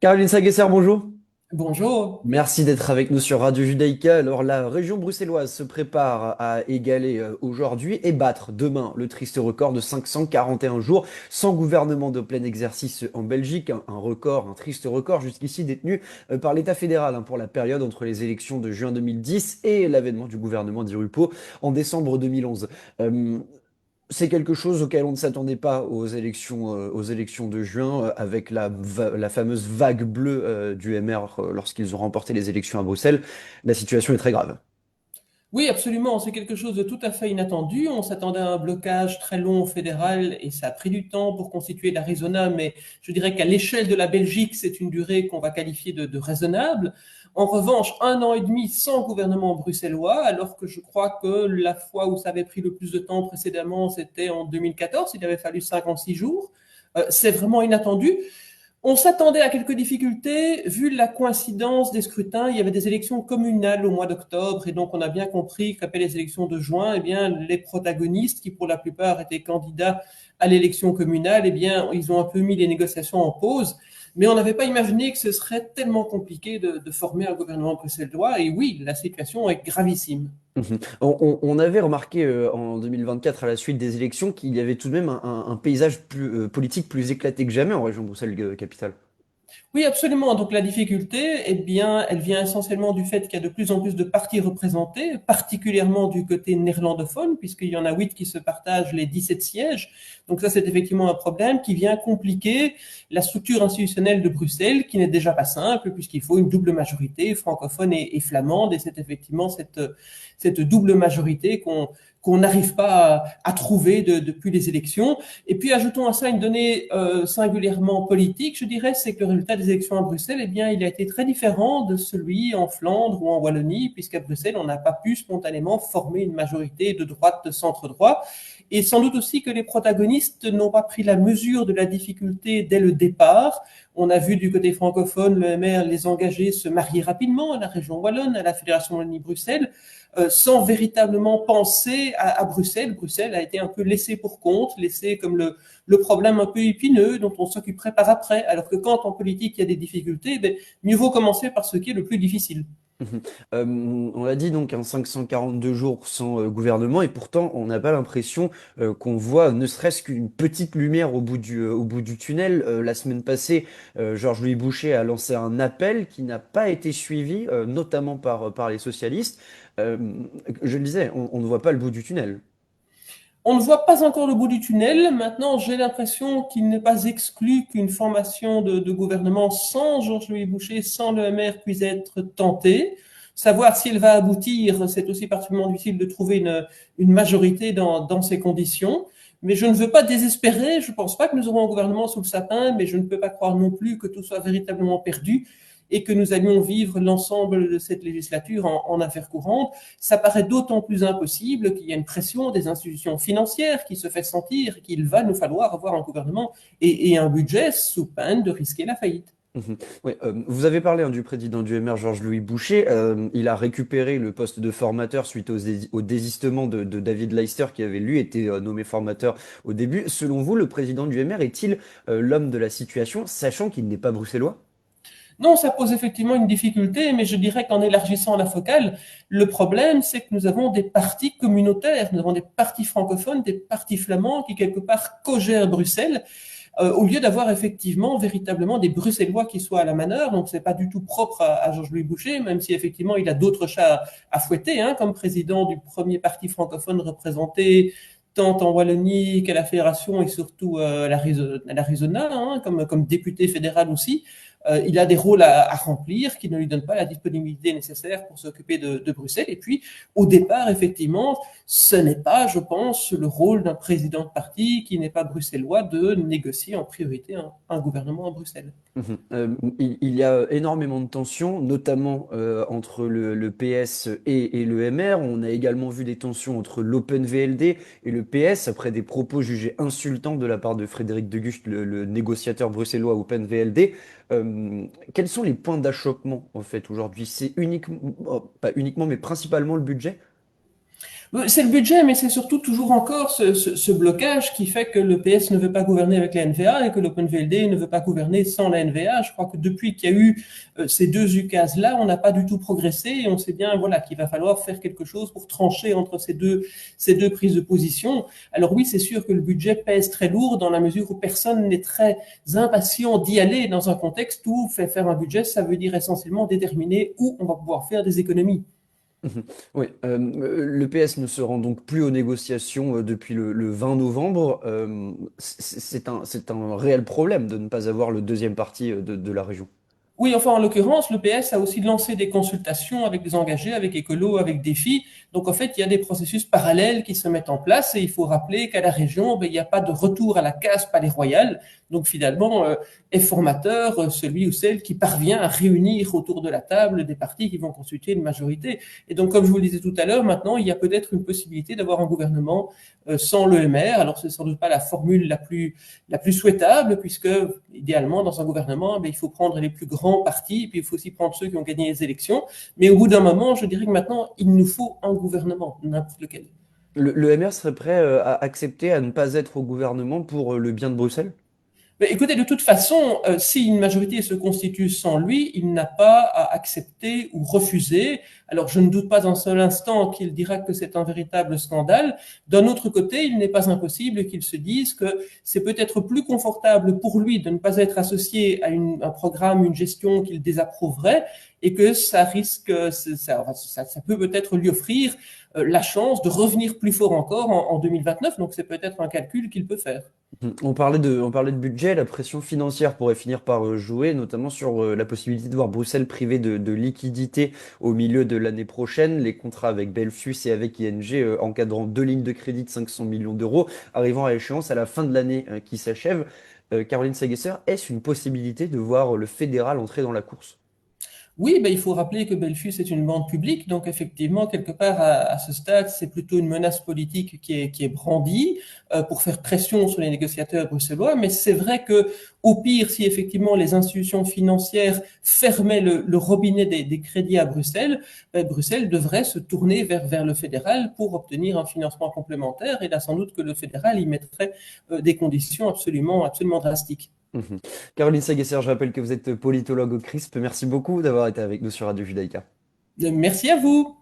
Caroline Sagesser, bonjour. Bonjour. Merci d'être avec nous sur Radio Judaïka. Alors, la région bruxelloise se prépare à égaler aujourd'hui et battre demain le triste record de 541 jours sans gouvernement de plein exercice en Belgique. Un record, un triste record jusqu'ici détenu par l'État fédéral, pour la période entre les élections de juin 2010 et l'avènement du gouvernement Di Rupo en décembre 2011. C'est quelque chose auquel on ne s'attendait pas aux élections de juin, avec la fameuse vague bleue du MR lorsqu'ils ont remporté les élections à Bruxelles. La situation est très grave. Oui, absolument, c'est quelque chose de tout à fait inattendu. On s'attendait à un blocage très long au fédéral et ça a pris du temps pour constituer l'Arizona, mais je dirais qu'à l'échelle de la Belgique, c'est une durée qu'on va qualifier de raisonnable. En revanche, un an et demi sans gouvernement bruxellois, alors que je crois que la fois où ça avait pris le plus de temps précédemment, c'était en 2014, il avait fallu 56 jours. C'est vraiment inattendu. On s'attendait à quelques difficultés vu la coïncidence des scrutins. Il y avait des élections communales au mois d'octobre et donc on a bien compris qu'après les élections de juin, eh bien, les protagonistes qui pour la plupart étaient candidats à l'élection communale, eh bien, ils ont un peu mis les négociations en pause. Mais on n'avait pas imaginé que ce serait tellement compliqué de former un gouvernement bruxellois. Et oui, la situation est gravissime. Mhm. On avait remarqué en 2024, à la suite des élections, qu'il y avait tout de même un paysage politique plus éclaté que jamais en région Bruxelles-Capitale. Oui, absolument. Donc la difficulté, eh bien, elle vient essentiellement du fait qu'il y a de plus en plus de partis représentés, particulièrement du côté néerlandophone, puisqu'il y en a 8 qui se partagent les 17 sièges. Donc ça, c'est effectivement un problème qui vient compliquer la structure institutionnelle de Bruxelles, qui n'est déjà pas simple, puisqu'il faut une double majorité francophone et flamande, et c'est effectivement cette double majorité qu'on n'arrive pas à trouver depuis les élections. Et puis ajoutons à ça une donnée singulièrement politique, je dirais, c'est que le résultat des élections à Bruxelles, eh bien, il a été très différent de celui en Flandre ou en Wallonie, puisqu'à Bruxelles, on n'a pas pu spontanément former une majorité de droite, de centre-droit. Et sans doute aussi que les protagonistes n'ont pas pris la mesure de la difficulté dès le départ. On a vu du côté francophone le MR les engager se marier rapidement à la région wallonne, à la Fédération Wallonie-Bruxelles, sans véritablement penser à Bruxelles. Bruxelles a été un peu laissé pour compte, laissé comme le problème un peu épineux dont on s'occuperait par après. Alors que quand en politique il y a des difficultés, ben, mieux vaut commencer par ce qui est le plus difficile. Mhm. On l'a dit donc, 542 jours sans gouvernement, et pourtant on n'a pas l'impression qu'on voit ne serait-ce qu'une petite lumière au bout du tunnel. La semaine passée, Georges-Louis Boucher a lancé un appel qui n'a pas été suivi, notamment par les socialistes. Euh, je le disais, on ne voit pas le bout du tunnel. On ne voit pas encore le bout du tunnel. Maintenant, j'ai l'impression qu'il n'est pas exclu qu'une formation de gouvernement sans Georges-Louis Boucher, sans le MR, puisse être tentée. Savoir si elle va aboutir, c'est aussi particulièrement difficile de trouver une majorité dans ces conditions. Mais je ne veux pas désespérer. Je ne pense pas que nous aurons un gouvernement sous le sapin, mais je ne peux pas croire non plus que tout soit véritablement perdu et que nous allions vivre l'ensemble de cette législature en affaires courantes. Ça paraît d'autant plus impossible qu'il y a une pression des institutions financières qui se fait sentir qu'il va nous falloir avoir un gouvernement et un budget sous peine de risquer la faillite. Mhm. Ouais, vous avez parlé du président du MR, Georges-Louis Boucher. Il a récupéré le poste de formateur suite au désistement de David Leister, qui avait lui été nommé formateur au début. Selon vous, le président du MR est-il l'homme de la situation, sachant qu'il n'est pas bruxellois? Non, ça pose effectivement une difficulté, mais je dirais qu'en élargissant la focale, le problème, c'est que nous avons des partis communautaires, nous avons des partis francophones, des partis flamands qui, quelque part, co-gèrent Bruxelles, au lieu d'avoir effectivement, véritablement des Bruxellois qui soient à la manœuvre. Donc, c'est pas du tout propre à Georges-Louis Boucher, même si effectivement, il a d'autres chats à fouetter, hein, comme président du premier parti francophone représenté tant en Wallonie qu'à la Fédération et surtout à l'Arizona, hein, comme député fédéral aussi. Il a des rôles à remplir qui ne lui donnent pas la disponibilité nécessaire pour s'occuper de Bruxelles. Et puis, au départ, effectivement, ce n'est pas, je pense, le rôle d'un président de parti qui n'est pas bruxellois de négocier en priorité un gouvernement à Bruxelles. Mhm. Il y a énormément de tensions, notamment entre le PS et le MR. On a également vu des tensions entre l'Open VLD et le PS, après des propos jugés insultants de la part de Frédéric de Gucht, le négociateur bruxellois Open VLD. Quels sont les points d'achoppement en fait aujourd'hui? C'est uniquement, oh, pas uniquement, mais principalement le budget? C'est le budget, mais c'est surtout toujours encore ce blocage qui fait que le PS ne veut pas gouverner avec la NVA et que l'OpenVLD ne veut pas gouverner sans la NVA. Je crois que depuis qu'il y a eu ces deux ukases-là, on n'a pas du tout progressé et on sait bien voilà, qu'il va falloir faire quelque chose pour trancher entre ces deux prises de position. Alors oui, c'est sûr que le budget pèse très lourd dans la mesure où personne n'est très impatient d'y aller dans un contexte où faire un budget, ça veut dire essentiellement déterminer où on va pouvoir faire des économies. Mhm. Oui, le PS ne se rend donc plus aux négociations depuis le 20 novembre. C'est un réel problème de ne pas avoir le deuxième parti de la région. Oui, enfin, en l'occurrence, le PS a aussi lancé des consultations avec des engagés, avec Écolo, avec Défi. Donc, en fait, il y a des processus parallèles qui se mettent en place et il faut rappeler qu'à la région, ben, il n'y a pas de retour à la case palais royal. Donc, finalement, est formateur celui ou celle qui parvient à réunir autour de la table des partis qui vont constituer une majorité. Et donc, comme je vous le disais tout à l'heure, maintenant, il y a peut-être une possibilité d'avoir un gouvernement sans l'EMR. Alors, c'est sans doute pas la formule la plus souhaitable, puisque idéalement, dans un gouvernement, il faut prendre les plus grands partis, et puis il faut aussi prendre ceux qui ont gagné les élections. Mais au bout d'un moment, je dirais que maintenant, il nous faut un gouvernement, n'importe lequel. Le MR serait prêt à accepter à ne pas être au gouvernement pour le bien de Bruxelles? Mais écoutez, de toute façon, si une majorité se constitue sans lui, il n'a pas à accepter ou refuser. Alors, je ne doute pas un seul instant qu'il dira que c'est un véritable scandale. D'un autre côté, il n'est pas impossible qu'il se dise que c'est peut-être plus confortable pour lui de ne pas être associé à un programme, une gestion qu'il désapprouverait, et que ça risque, ça peut peut-être lui offrir la chance de revenir plus fort encore en 2029. Donc, c'est peut-être un calcul qu'il peut faire. On parlait de budget, la pression financière pourrait finir par jouer, notamment sur la possibilité de voir Bruxelles privée de liquidités au milieu de l'année prochaine. Les contrats avec Belfius et avec ING encadrant deux lignes de crédit de 500 millions d'euros, arrivant à échéance à la fin de l'année qui s'achève. Caroline Segesser, est-ce une possibilité de voir le fédéral entrer dans la course? Oui, ben, il faut rappeler que Belfus est une banque publique, donc effectivement, quelque part à ce stade, c'est plutôt une menace politique qui est brandie pour faire pression sur les négociateurs bruxellois. Mais c'est vrai que, au pire, si effectivement les institutions financières fermaient le robinet des crédits à Bruxelles, ben, Bruxelles devrait se tourner vers le fédéral pour obtenir un financement complémentaire. Et là, sans doute que le fédéral y mettrait des conditions absolument drastiques. Mhm. Caroline Segesser, je rappelle que vous êtes politologue au CRISP. Merci beaucoup d'avoir été avec nous sur Radio Judaïka. Merci à vous.